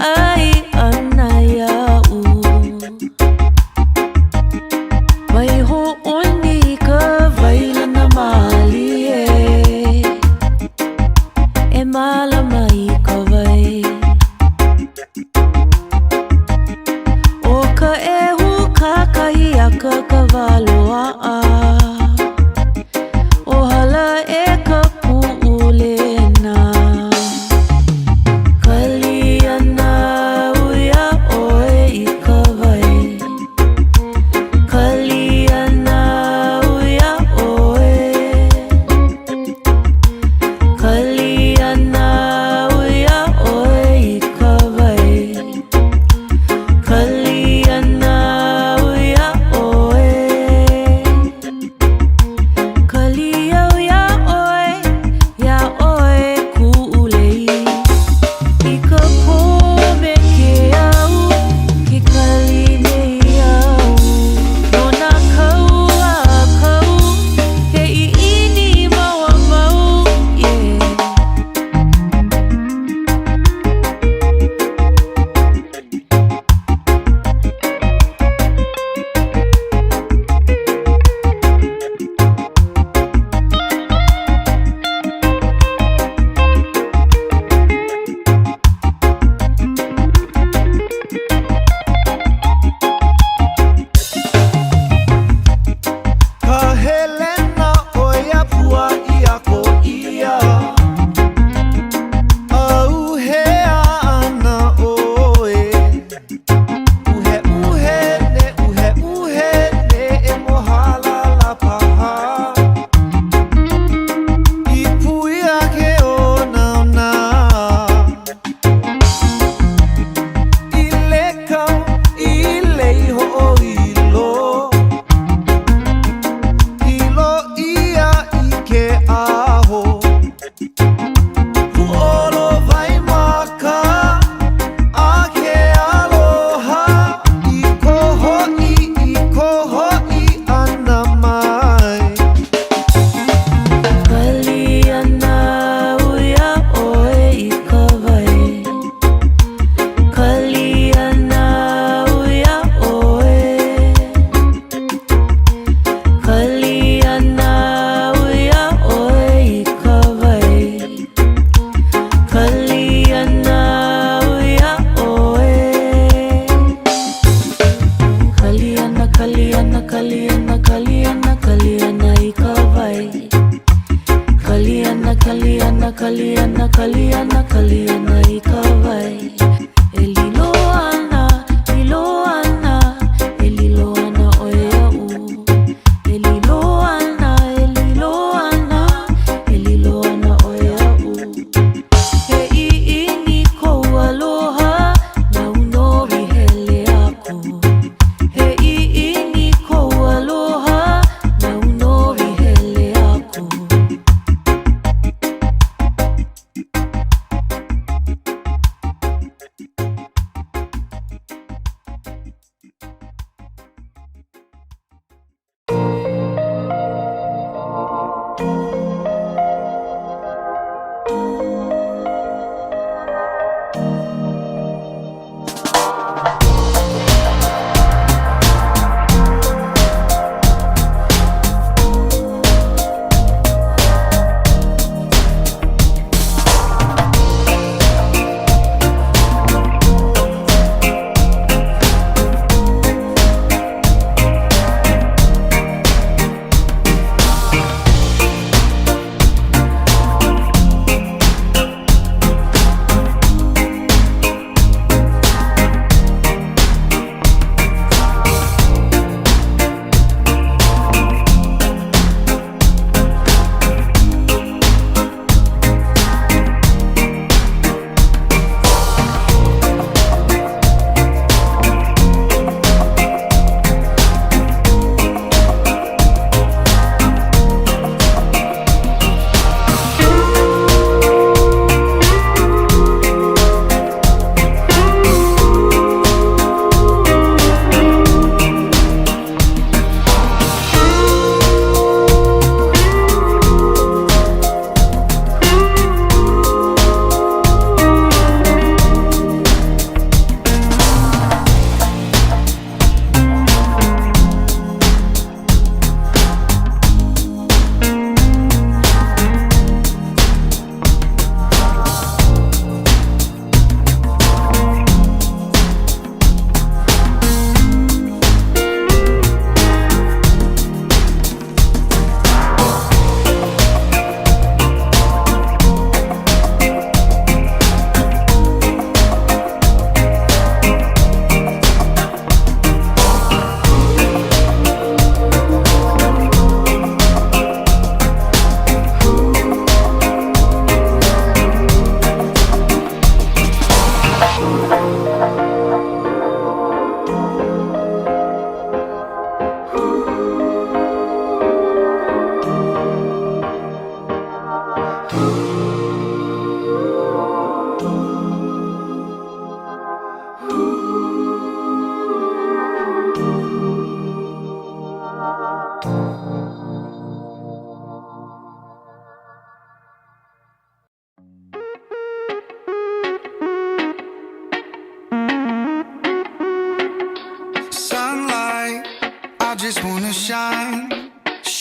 ai anayau Vai ho oni ka vaila na mali E malama I ka vai O ka ehu kakahi a ka kawaloa O hala e ka pu'ulena Kaliana uia oe I ka vai Kaliana uia oe Kaliana uia oe I ka vai Kaliana uia oe Kalia uia oe ia oe ku'ulei I ka pō me ke au ke kali nei au No nā kau a kau he iini mau a mau yeah Ka Helena oia pua ia ko ia Auhea ana oe Uhe uhe ne e mohala la paha I puia ke o nauna I le kau I lei ho o ilo Hilo ia I ke aho Huolo vai maka A ke aloha I koho I ana mai Kaliana uia oe I ka vai Kaliana uia oe Kaliana uia oe I ka vai Kaliana uia oe Kaliana kaliana kaliana kaliana kaliana I ka vai Kaliana kaliana kaliana kaliana kaliana I ka vai E liloana liloana e liloana oe au E liloana e liloana oe au He iini kou aloha na unohi hele aku He iini kou aloha na unohi hele aku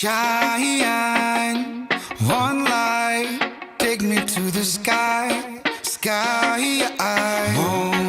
Shine, one light, take me to the sky, sky.